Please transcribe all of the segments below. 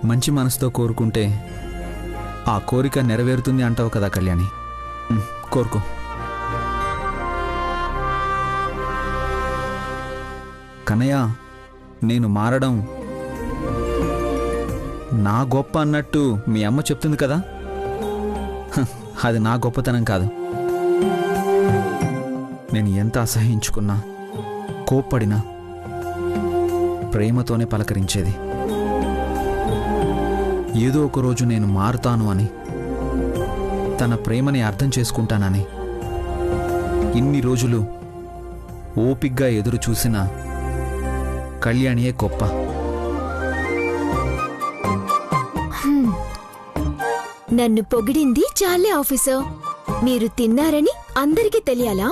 మంచి మనసుతో కోరుకుంటే ఆ కోరిక నెరవేరుతుంది అంటావు కదా కళ్యాణి. కోరుకో. కన్నయ్య, నేను మారడం నా గొప్ప అన్నట్టు మీ అమ్మ చెప్తుంది కదా, అది నా గొప్పతనం కాదు. నేను ఎంత అసహించుకున్నా, కోప్పడినా ప్రేమతోనే పలకరించేది. ఏదో ఒకరోజు నేను మారుతాను అని, తన ప్రేమని అర్థం చేసుకుంటానని ఇన్ని రోజులు ఓపిగ్గా ఎదురు చూసిన కళ్యాణియే గొప్ప. నన్ను పొగిడింది చాలే ఆఫీసర్. మీరు తిన్నారని అందరికీ తెలియాలా?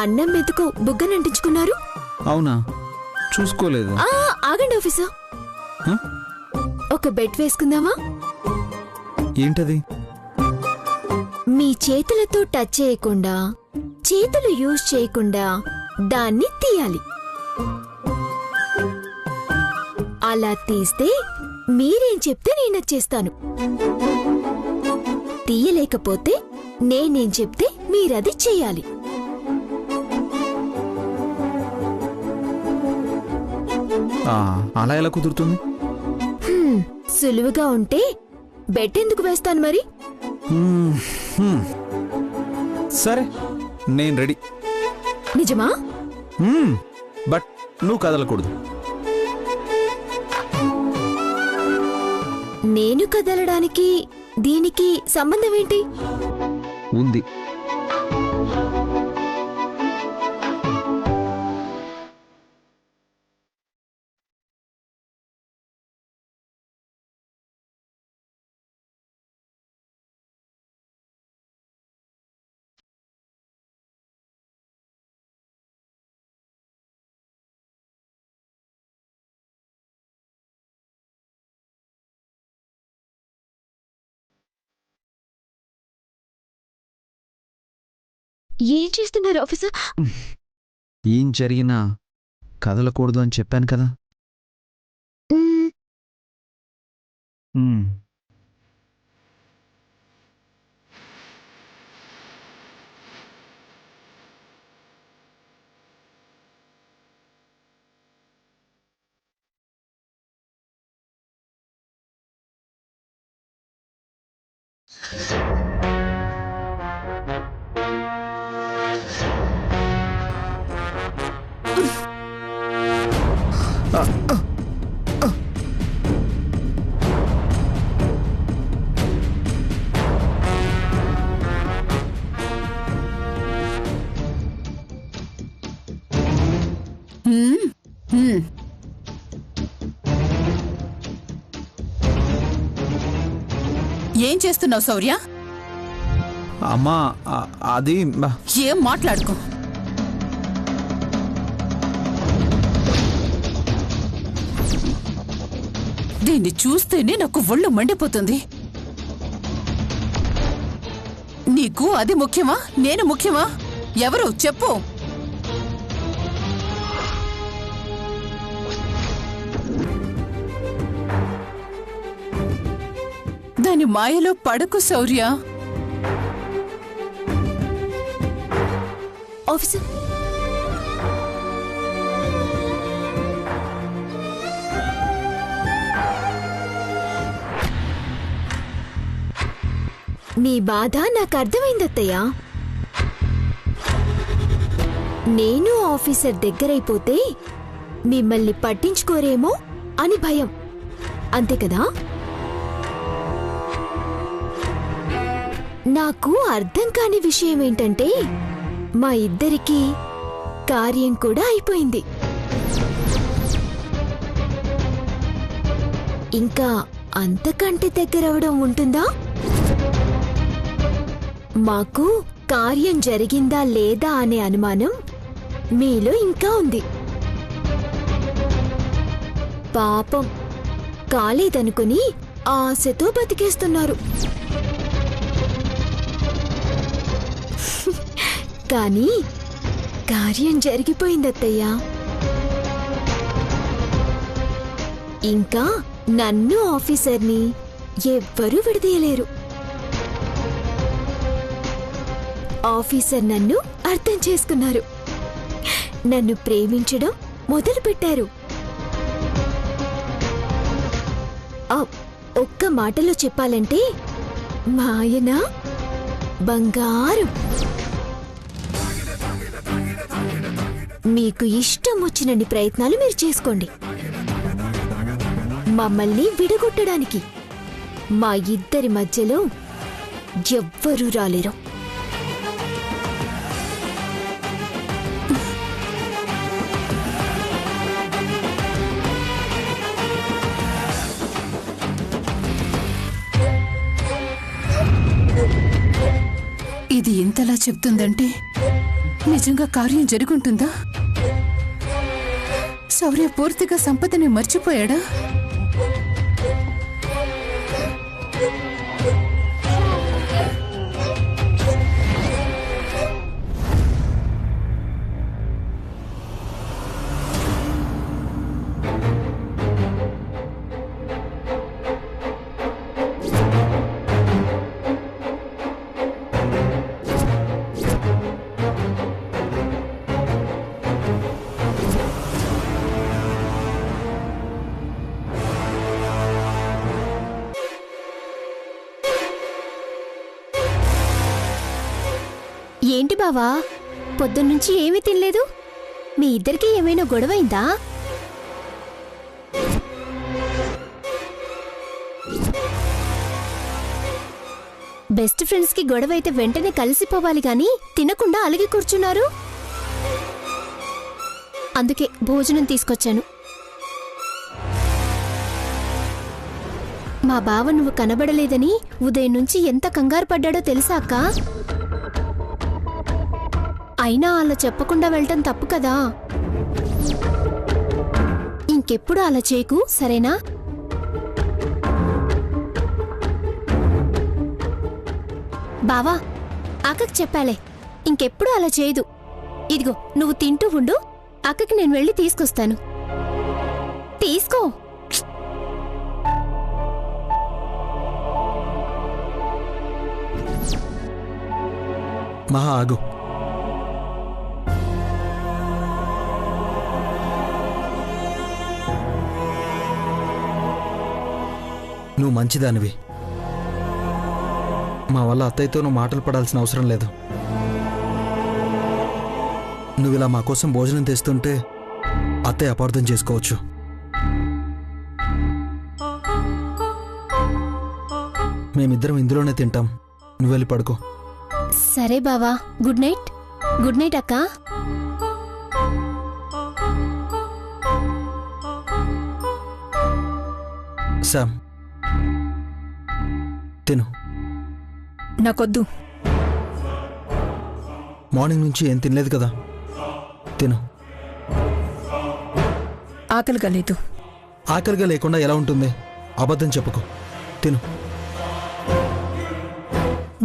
అన్నం మెతుకు బుగ్గనంటించుకున్నారు. అవునా? చూసుకోలేదు. ఆగండి ఆఫీసర్, ఒక బెట్ వేసుకుందామా? ఏంటది? మీ చేతులతో టచ్ చేయకుండా, చేతులు యూజ్ చేయకుండా దాన్ని తీయాలి. అలా తీస్తే మీరేం చెప్తే నేను చేస్తాను. తీయలేకపోతే నేనేం చెప్తే మీరది చెయ్యాలి. అలా ఎలా కుదురుతుంది? సులువుగా ఉంటే బెట్ ఎందుకు వేస్తాను మరి? సరే, నేను రెడీ. నిజమా? బట్ నువ్వు కదలకూడదు. నేను కదలడానికి దీనికి సంబంధం ఏంటి? ఉంది. ఏం చేస్తున్నారు ఆఫీసర్? ఏం జరిగినా కదలకూడదు అని చెప్పాను కదా. ఏం చేస్తున్నావు శౌర్య? అమ్మా, అది ఏం మాట్లాడుకో. దీన్ని చూస్తేనే నాకు ఒళ్ళు మండిపోతుంది. నీకు అది ముఖ్యమా, నేను ముఖ్యమా? ఎవరు చెప్పు. దాని మాయలో పడకు శౌర్య. ఆఫీసర్, మీ బాధ నాకు అర్థమైందత్తయ్యా. నేను ఆఫీసర్ దగ్గరైపోతే మిమ్మల్ని పట్టించుకోరేమో అని భయం, అంతే కదా? నాకు అర్థం కాని విషయం ఏంటంటే, మా ఇద్దరికీ కార్యం కూడా అయిపోయింది. ఇంకా అంతకంటే దగ్గరవడం ఉంటుందా? మాకు కార్యం జరిగిందా లేదా అనే అనుమానం మీలో ఇంకా ఉంది. పాపం, కాలేదనుకుని ఆశతో బతికేస్తున్నారు. కానీ కార్యం జరిగిపోయిందత్తయ్యా. ఇంకా నన్ను ఆఫీసర్ని ఎవ్వరూ విడదీయలేరు. ఆఫీసర్ నన్ను అర్థం చేసుకున్నారు, నన్ను ప్రేమించడం మొదలుపెట్టారు. ఒక్క మాటలో చెప్పాలంటే మా ఆయన బంగారం. మీకు ఇష్టం వచ్చినన్ని ప్రయత్నాలు మీరు చేసుకోండి, మమ్మల్ని విడగొట్టడానికి మా ఇద్దరి మధ్యలో ఎవ్వరూ రాలేరు. ఇది ఎంతలా చెప్తుందంటే నిజంగా కార్యం జరుగుంటుందా? శౌర్య పూర్తిగా సంపదని మర్చిపోయాడా? ఏంటి బావా, పొద్దున్నుంచి ఏమీ తినలేదు? మీ ఇద్దరికి ఏమైనా గొడవైందా? బెస్ట్ ఫ్రెండ్స్ కి గొడవైతే వెంటనే కలిసిపోవాలి గాని తినకుండా అలిగి కూర్చున్నారు. అందుకే భోజనం తీసుకొచ్చాను. మా బావ నువ్వు కనబడలేదని ఉదయం నుంచి ఎంత కంగారు పడ్డాడో తెలుసా అక్క? అయినా అలా చెప్పకుండా వెళ్ళటం తప్పు కదా. ఇంకెప్పుడు అలా చేయకు, సరేనా? బావా, అక్కకి చెప్పాలే, ఇంకెప్పుడు అలా చేయదు. ఇదిగో నువ్వు తింటూ ఉండు, అక్కకి నేను వెళ్ళి తీసుకొస్తాను. తీసుకో. మహా ఆగు. నువ్వు మంచిదానివి. మా వల్ల అత్తయ్యతో నువ్వు మాటలు పడాల్సిన అవసరం లేదు. నువ్వు ఇలా మా కోసం భోజనం తెస్తుంటే అత్తయ్య అపార్థం చేసుకోవచ్చు. మేమిద్దరం ఇందులోనే తింటాం, నువ్వు వెళ్ళి పడుకో. సరే బావా, గుడ్ నైట్. గుడ్ నైట్ అక్క. శామ్, తిను. నాకొద్దు. మార్నింగ్ నుంచి ఏం తినలేదు కదా, తిను. ఆకలిగా లేదు. ఆకలిగా లేకుండా ఎలా ఉంటుంది? అబద్ధం చెప్పుకో, తిను.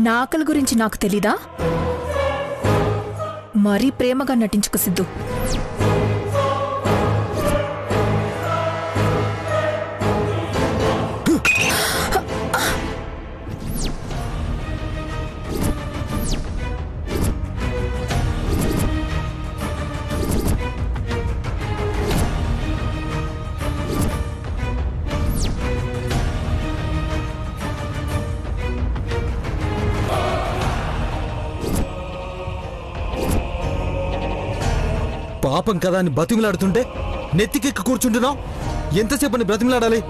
నా ఆకలి గురించి నాకు తెలీదా? మరీ ప్రేమగా నటించుకు సిద్ధు. పాపం కదా అని బతిమిలాడుతుంటే నెత్తికెక్కి కూర్చుంటున్నావు. ఎంతసేపు అని బ్రతిమిలాడాలి?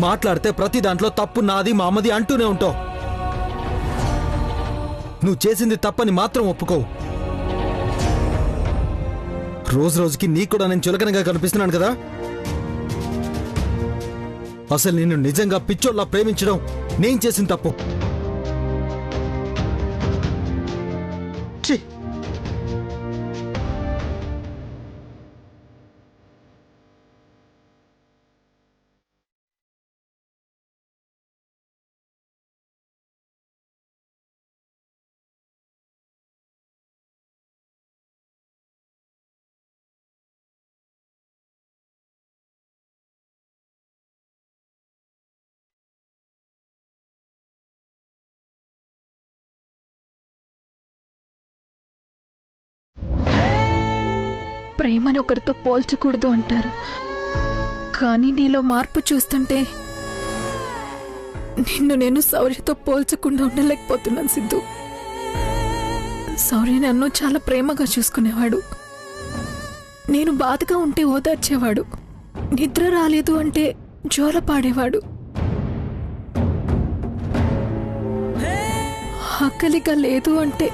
మాట్లాడితే ప్రతి దాంట్లో తప్పు నాది మా అమ్మది అంటూనే ఉంటావు. నువ్వు చేసింది తప్పని మాత్రం ఒప్పుకోవు. రోజు రోజుకి నీకు కూడా నేను చులకనగా కనిపిస్తున్నాను కదా. అసలు నిన్ను నిజంగా పిచ్చోళ్ళ ప్రేమించడం నేను చేసిన తప్పు. ఛీ! ప్రేమని ఒకరితో పోల్చకూడదు అంటారు, కానీ నీలో మార్పు చూస్తుంటే నిన్ను నేను శౌర్యతో పోల్చకుండా ఉండలేకపోతున్నాను సిద్ధు. శౌర్య నన్ను చాలా ప్రేమగా చూసుకునేవాడు. నేను బాధగా ఉంటే ఓదార్చేవాడు. నిద్ర రాలేదు అంటే జోలపాడేవాడు. ఆకలిగా లేదు అంటే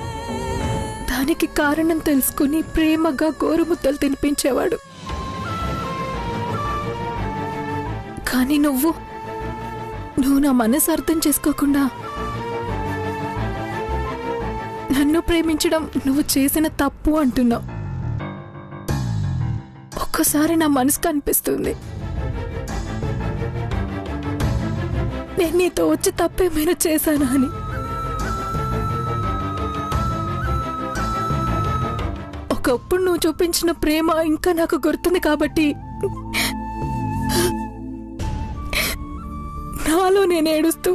దానికి కారణం తెలుసుకుని ప్రేమగా గోరుముద్దలు తినిపించేవాడు. కానీ నువ్వు నా మనసు అర్థం చేసుకోకుండా నన్ను ప్రేమించడం నువ్వు చేసిన తప్పు అంటున్నావు. ఒక్కసారి నా మనసుకు అనిపిస్తుంది, నేను నీతో వచ్చి తప్పేమైనా చేశానా అని. ఒకప్పుడు నువ్వు చూపించిన ప్రేమ ఇంకా నాకు గుర్తుంది కాబట్టి నాలో నేను ఏడుస్తూ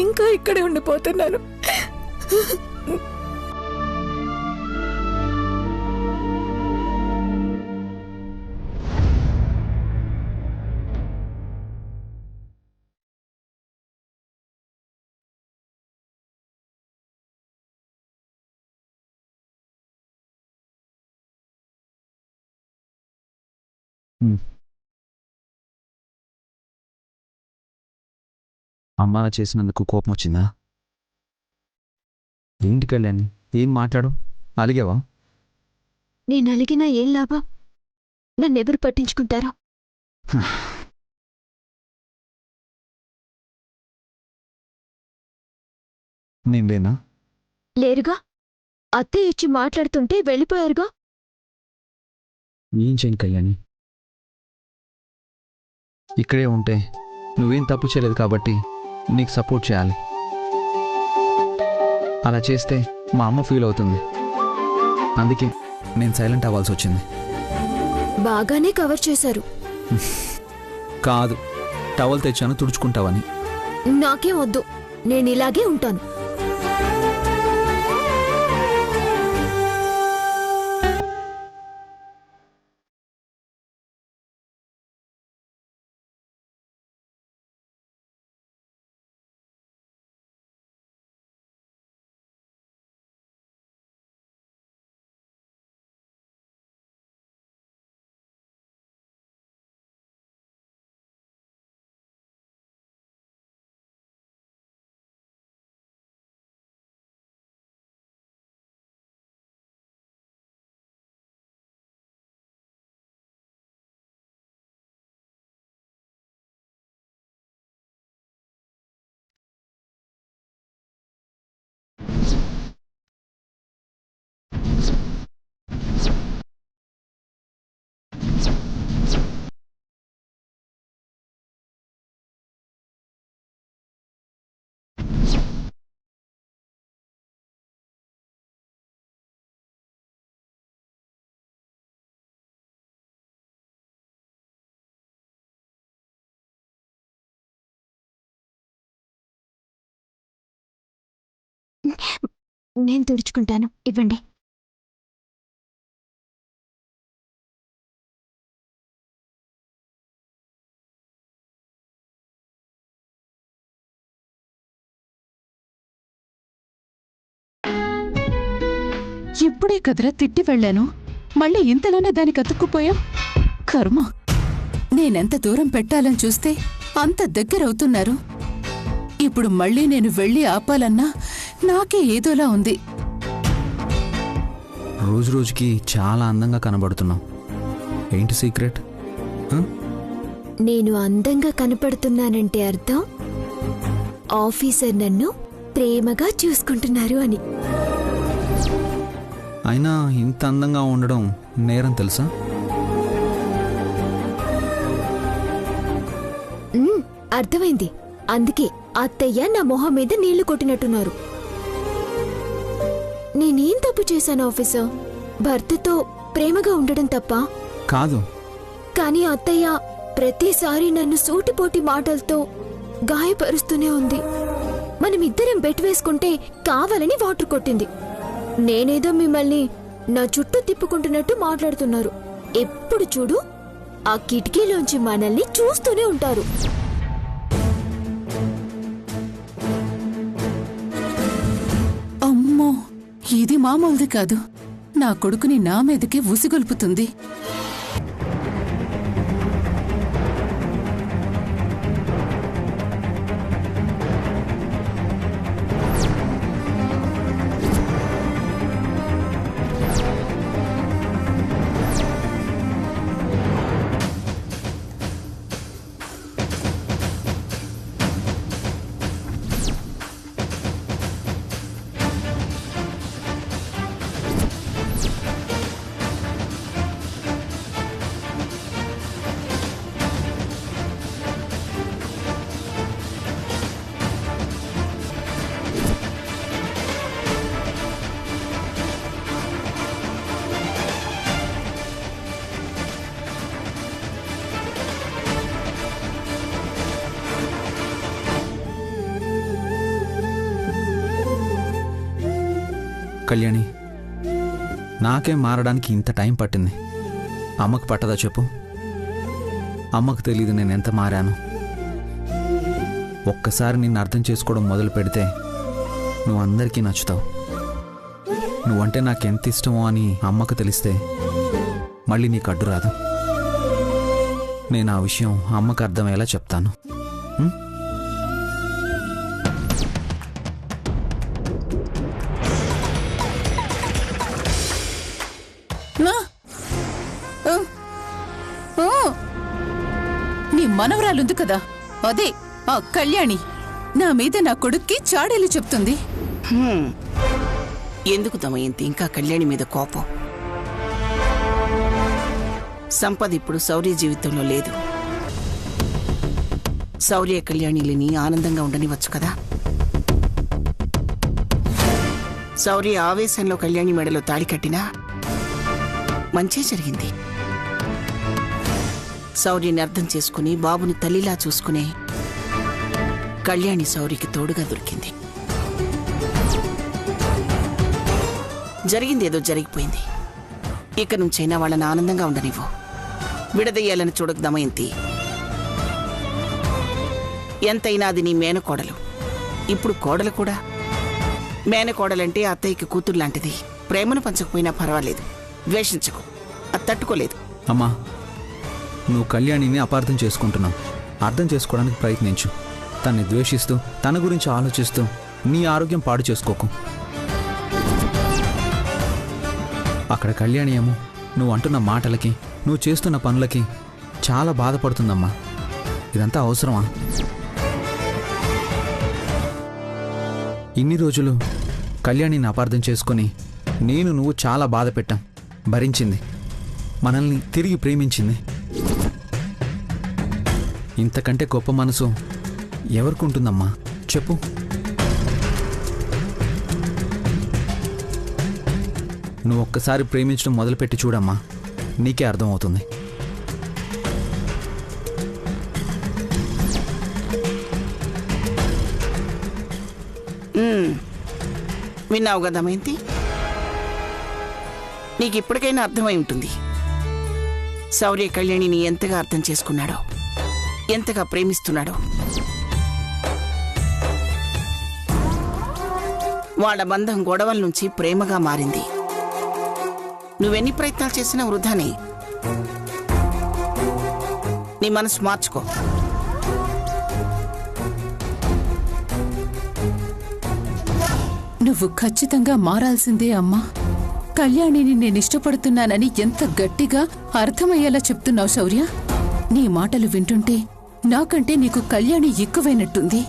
ఇంకా ఇక్కడే ఉండిపోతున్నాను. అమ్మ చేసినందుకు కోపం వచ్చిందా? ఏంటి కళ్యాణి, ఏం మాట్లాడు? అలిగావా? నేను అలిగినా ఏం లాభం? నన్నెవరు పట్టించుకుంటారో. నేను లేనా? లేరుగా. అత్తయ్య ఇచ్చి మాట్లాడుతుంటే వెళ్ళిపోయారుగా. ఏం చేయను కళ్యాణి, ఇక్కడే ఉంటే నువ్వేం తప్పు చేయలేదు కాబట్టి నీకు సపోర్ట్ చేయాలి. అలా చేస్తే మా అమ్మ ఫీల్ అవుతుంది. అందుకే నేను సైలెంట్ అవ్వాల్సి వచ్చింది. బాగానే కవర్ చేశారు. కాదు, టవల్ తెచ్చాను తుడుచుకుంటావని. నాకేం వద్దు, నేను ఇలాగే ఉంటాను. నేను తుడుచుకుంటాను, ఇవ్వండి. ఇప్పుడే కదరా తిట్టి వెళ్ళాను, మళ్ళీ ఇంతలోనే దానికి అతుక్కుపోయాం. కర్మ, నేనెంత దూరం పెట్టాలని చూస్తే అంత దగ్గరవుతున్నారు. ఇప్పుడు మళ్ళీ నేను వెళ్ళి ఆపాలన్నా నాకే ఏదోలా ఉంది. రోజు రోజుకి చాలా అందంగా కనబడుతున్నావు. ఏంటి సీక్రెట్? నేను అందంగా కనపడుతున్నానంటే అర్థం ఆఫీసర్ నన్ను ప్రేమగా చూసుకుంటున్నారు అని. అయినా ఇంత అందంగా ఉండడం నేరం తెలుసా? అర్థమైంది. అందుకే అత్తయ్య నా మొహం మీద నీళ్లు కొట్టినట్టున్నారు. నేనేం తప్పు చేశాను ఆఫీసర్? భర్తతో ప్రేమగా ఉండడం తప్ప కాదు. కానీ అత్తయ్య ప్రతిసారి నన్ను సూటిపోటి మాటలతో గాయపరుస్తూనే ఉంది. మనమిద్దరం బెట్ వేసుకుంటే కావాలని వాటర్ కొట్టింది. నేనేదో మిమ్మల్ని నా చుట్టూ తిప్పుకుంటున్నట్టు మాట్లాడుతున్నారు. ఎప్పుడు చూడు ఆ కిటికీలోంచి మనల్ని చూస్తూనే ఉంటారు. అమ్మో, ఇది మామూలుది కాదు. నా కొడుకుని నా మీదకి ఉసిగొల్పుతుంది. కళ్యాణి, నాకేం మారడానికి ఇంత టైం పట్టింది. అమ్మకు పట్టదా చెప్పు? అమ్మకు తెలీదు నేను ఎంత మారాను. ఒక్కసారి నిన్ను అర్థం చేసుకోవడం మొదలు పెడితే నువ్వు అందరికీ నచ్చుతావు. నువ్వంటే నాకెంత ఇష్టమో అని అమ్మకు తెలిస్తే మళ్ళీ నీకు అడ్డు రాదు. నేను ఆ విషయం అమ్మకు అర్థమయ్యేలా చెప్తాను. నీ మనవరాలుంది కదా, అదే ఆ కళ్యాణి నా మీద నా కొడుక్కి చాడీలు చెప్తుంది. ఎందుకు దమయంతి ఇంకా కళ్యాణి మీద కోపం? సంపద ఇప్పుడు శౌర్య జీవితంలో లేదు. శౌర్య కళ్యాణిని ఆనందంగా ఉండనివచ్చు కదా. శౌర్య ఆవేశంలో కళ్యాణి మెడలో తాళి కట్టినా మంచే జరిగింది. శౌర్యని అర్థం చేసుకుని బాబుని తల్లిలా చూసుకునే కళ్యాణి శౌర్యకి తోడుగా దొరికింది. జరిగిందేదో జరిగిపోయింది. ఇక నుంచైనా వాళ్ళని ఆనందంగా ఉండనివ్వు. విడదయ్యాలని చూడకు దమయంతి. ఎంతైనా అది నీ మేనకోడలు. ఇప్పుడు కోడలు కూడా. మేనకోడలంటే అత్తయ్యకి కూతురు లాంటిది. ప్రేమను పంచకపోయినా పర్వాలేదు, ద్వేషించకు. అది తట్టుకోలేదు. అమ్మా, నువ్వు కళ్యాణిని అపార్థం చేసుకుంటున్నావు. అర్థం చేసుకోవడానికి ప్రయత్నించు. తన్ని ద్వేషిస్తూ తన గురించి ఆలోచిస్తూ నీ ఆరోగ్యం పాడు చేసుకోకు. అక్కడ కళ్యాణి ఏమో నువ్వు అంటున్న మాటలకి, నువ్వు చేస్తున్న పనులకి చాలా బాధపడుతుందమ్మా. ఇదంతా అవసరమా? ఇన్ని రోజులు కళ్యాణిని అపార్థం చేసుకుని నువ్వు చాలా బాధ పెట్టాం. భరించింది, మనల్ని తిరిగి ప్రేమించింది. ఇంతకంటే గొప్ప మనసు ఎవరికి ఉంటుందమ్మా చెప్పు? నువ్వు ఒక్కసారి ప్రేమించడం మొదలుపెట్టి చూడమ్మా, నీకే అర్థమవుతుంది. విన్నావు కదా దమయంతి? నీకు ఇప్పటికైనా అర్థమై ఉంటుంది శౌర్య కళ్యాణిని ఎంతగా అర్థం చేసుకున్నాడో, ఎంతగా ప్రేమిస్తున్నాడో. వాళ్ళ బంధం గొడవల నుంచి ప్రేమగా మారింది. నువ్వెన్ని ప్రయత్నాలు చేసినా వృధానే. నీ మనసు మార్చుకో. నువ్వు ఖచ్చితంగా మారాల్సిందే అమ్మా. కళ్యాణిని నేనిష్టపడుతున్నానని ఎంత గట్టిగా అర్థమయ్యేలా చెప్తున్నావు శౌర్య. నీ మాటలు వింటుంటే నాకంటే నీకు కళ్యాణి ఎక్కువైనట్టుంది.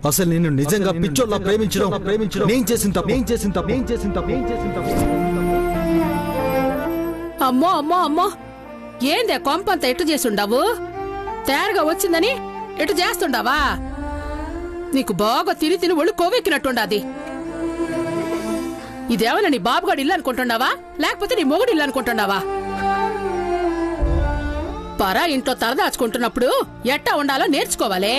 అసలు నిన్ను నిజంగా పిచ్చోళ్ళ ప్రేమించడం నేను చేసిన తప్పు. అమ్మో అమ్మో అమ్మో, ఏందే కొంపంత ఎటు చేసుండావు? తయారుగా వచ్చిందని ఎటు చేస్తుండావా? నీకు బాగా తిని తిని ఒళ్ళు కొవ్వెక్కినట్టుండాది. ఇదేమన్నా నీ బాబుగాడు ఇల్లు అనుకుంటున్నావా లేకపోతే నీ మొగుడు ఇల్లు అనుకుంటున్నావా? పరా ఇంట్లో తలదాచుకుంటున్నప్పుడు ఎట్టా ఉండాలో నేర్చుకోవాలి.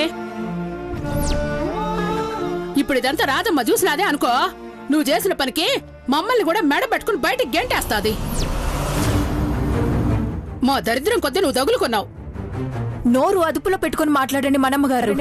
ఇప్పుడు ఇదంతా రాజమ్మ చూసినాదే అనుకో, నువ్వు చేసిన పనికి మమ్మల్ని కూడా మెడ పెట్టుకుని బయటికి గెంటేస్తాది. మా దరిద్రం కొద్దీ నువ్వు తగులుకున్నావు. నోరు అదుపులో పెట్టుకుని మాట్లాడండి మనమ్మగారు.